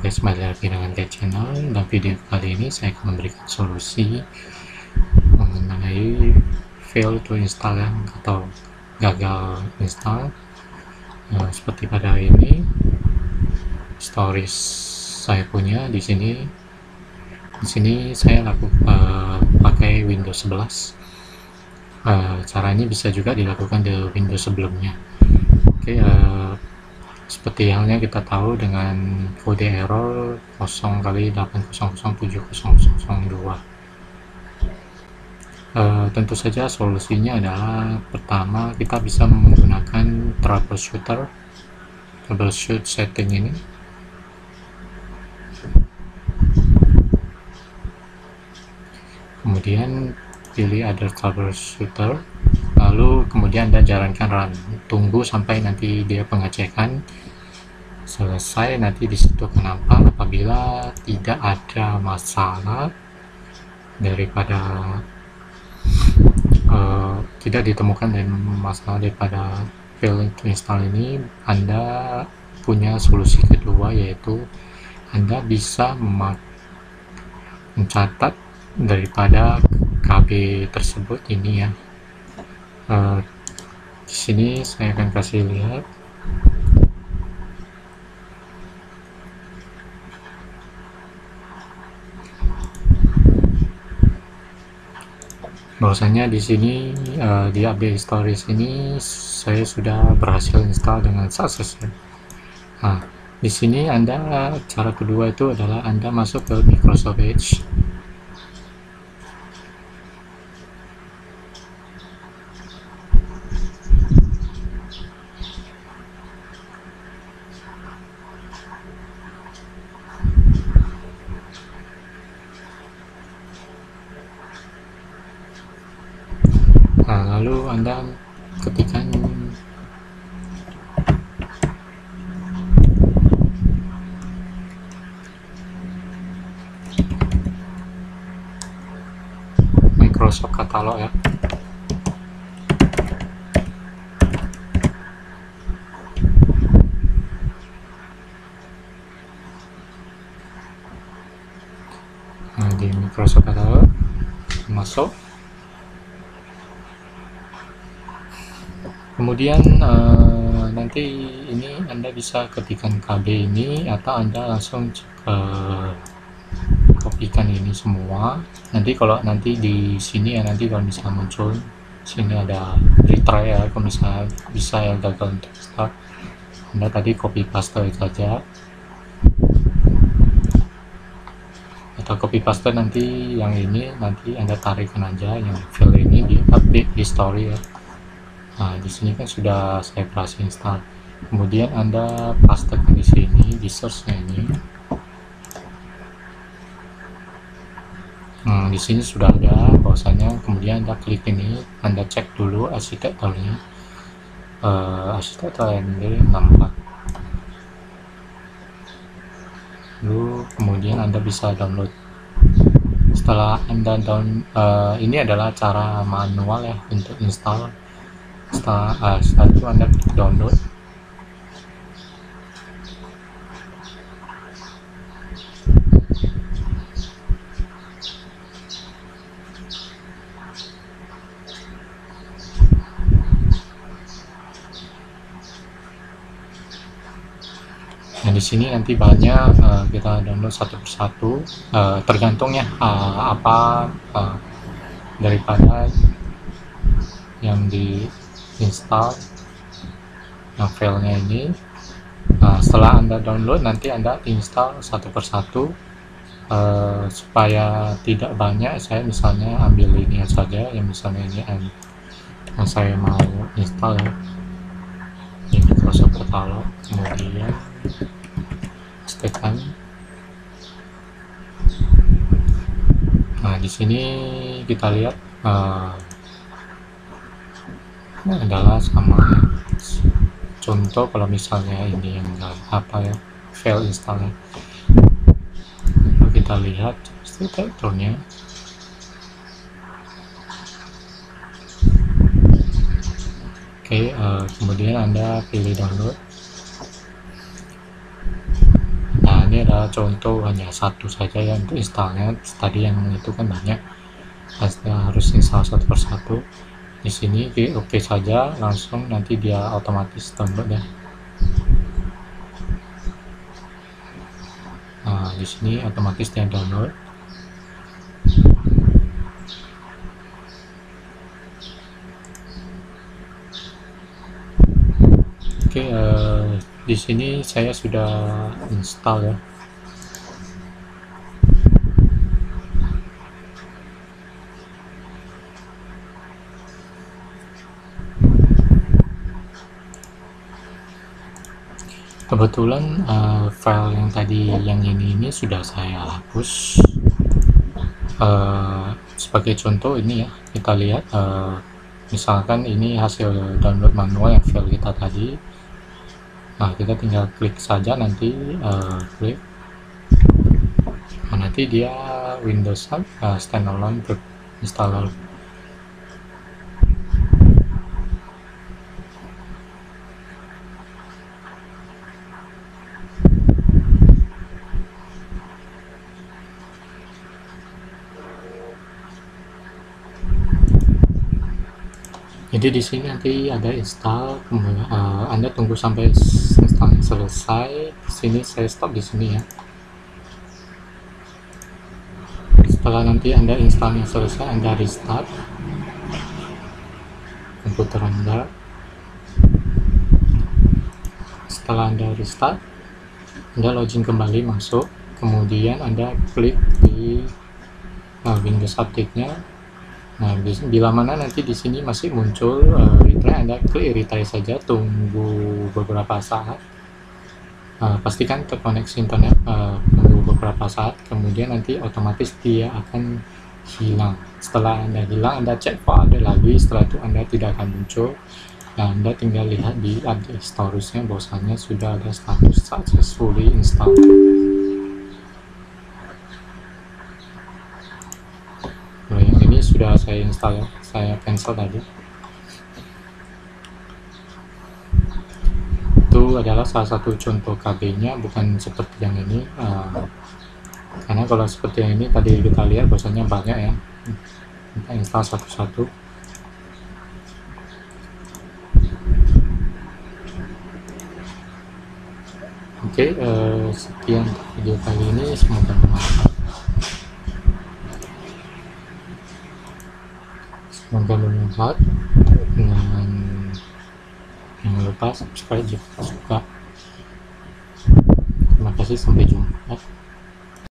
Oke, kembali lagi dengan Get Channel. Dan video kali ini saya akan memberikan solusi mengenai fail to install atau gagal install. Seperti pada ini stories saya punya di sini. Di sini saya pakai Windows 11. Caranya bisa juga dilakukan di Windows sebelumnya. Oke, seperti halnya kita tahu dengan kode error 0x80070002. Tentu saja solusinya adalah pertama kita bisa menggunakan troubleshoot setting ini. Kemudian pilih other troubleshooter, lalu kemudian Anda jalankan run, tunggu sampai nanti dia pengecekan selesai. Nanti disitu kenapa apabila tidak ada masalah daripada tidak ditemukan dan masalah daripada failing to install ini, Anda punya solusi kedua, yaitu Anda bisa mencatat daripada KB tersebut ini ya. Di sini saya akan kasih lihat. Bahwasanya di sini di update stories ini saya sudah berhasil install dengan sukses ya. Nah, di sini Anda cara kedua itu adalah Anda masuk ke Microsoft Edge. Nah, lalu Anda ketikkan Microsoft Catalog ya. Nah, di Microsoft Catalog masuk. Kemudian nanti ini Anda bisa ketikkan KB ini, atau Anda langsung kopikan ini semua. Nanti kalau nanti di sini ya, nanti kalau misalnya muncul sini ada retry ya, kalau misalnya bisa ya gagal untuk start, Anda tadi copy paste saja, atau copy paste nanti yang ini nanti Anda tarikkan aja yang file ini di update di story ya. Nah, di sini kan sudah saya berhasil install. Kemudian Anda pastekan di sini di search-nya ini. Di sini sudah ada bahwasanya. Kemudian Anda klik ini, Anda cek dulu arsitekturnya, arsitektur MD64. Lalu kemudian Anda bisa download. Setelah Anda ini adalah cara manual ya untuk install. Setelah itu Anda klik download. Nah, di sini nanti banyak kita download satu persatu, tergantung ya apa daripada yang di install yang filenya ini. Setelah Anda download, nanti Anda install satu persatu supaya tidak banyak. Saya misalnya ambil ini saja, yang misalnya ini yang saya mau install ya, ini Microsoft Catalog. Kemudian pastekan. Nah, di sini kita lihat ini adalah sama contoh kalau misalnya ini yang apa ya, fail install. Kita lihat arsitekturnya. Oke, kemudian Anda pilih download. Nah, ini adalah ada contoh hanya satu saja ya untuk installnya. Tadi yang itu kan banyak, pasti harus install satu persatu. Di sini klik OK saja, langsung nanti dia otomatis download ya. Nah, di sini otomatis dia download. Oke, di sini saya sudah install ya. Kebetulan file yang tadi yang ini sudah saya hapus. Sebagai contoh ini ya, kita lihat misalkan ini hasil download manual yang file kita tadi. Nah, kita tinggal klik saja nanti, klik. Nah, nanti dia Windows standalone installer. Jadi di sini nanti ada install, Anda tunggu sampai install selesai. Di sini saya stop di sini ya. Setelah nanti Anda installnya selesai, Anda restart komputer Anda. Setelah Anda restart, Anda login kembali, masuk, kemudian Anda klik di Windows Update-nya. Nah, bila mana nanti di sini masih muncul retry, Anda klik retry saja, tunggu beberapa saat. Pastikan terkoneksi internet, tunggu beberapa saat, kemudian nanti otomatis dia akan hilang. Setelah Anda hilang, Anda cek folder lagi, setelah itu Anda tidak akan muncul. Nah, Anda tinggal lihat di update statusnya bahwasanya sudah ada status successfully installed. Nah, yang ini sudah saya install ya, saya cancel tadi. Itu adalah salah satu contoh KB-nya, bukan seperti yang ini. Karena kalau seperti yang ini tadi kita lihat bahwasanya banyak ya, kita install satu-satu. Oke, sekian video kali ini, semoga bermanfaat. Dan jangan lupa subscribe jika suka. Terima kasih, sampai jumpa.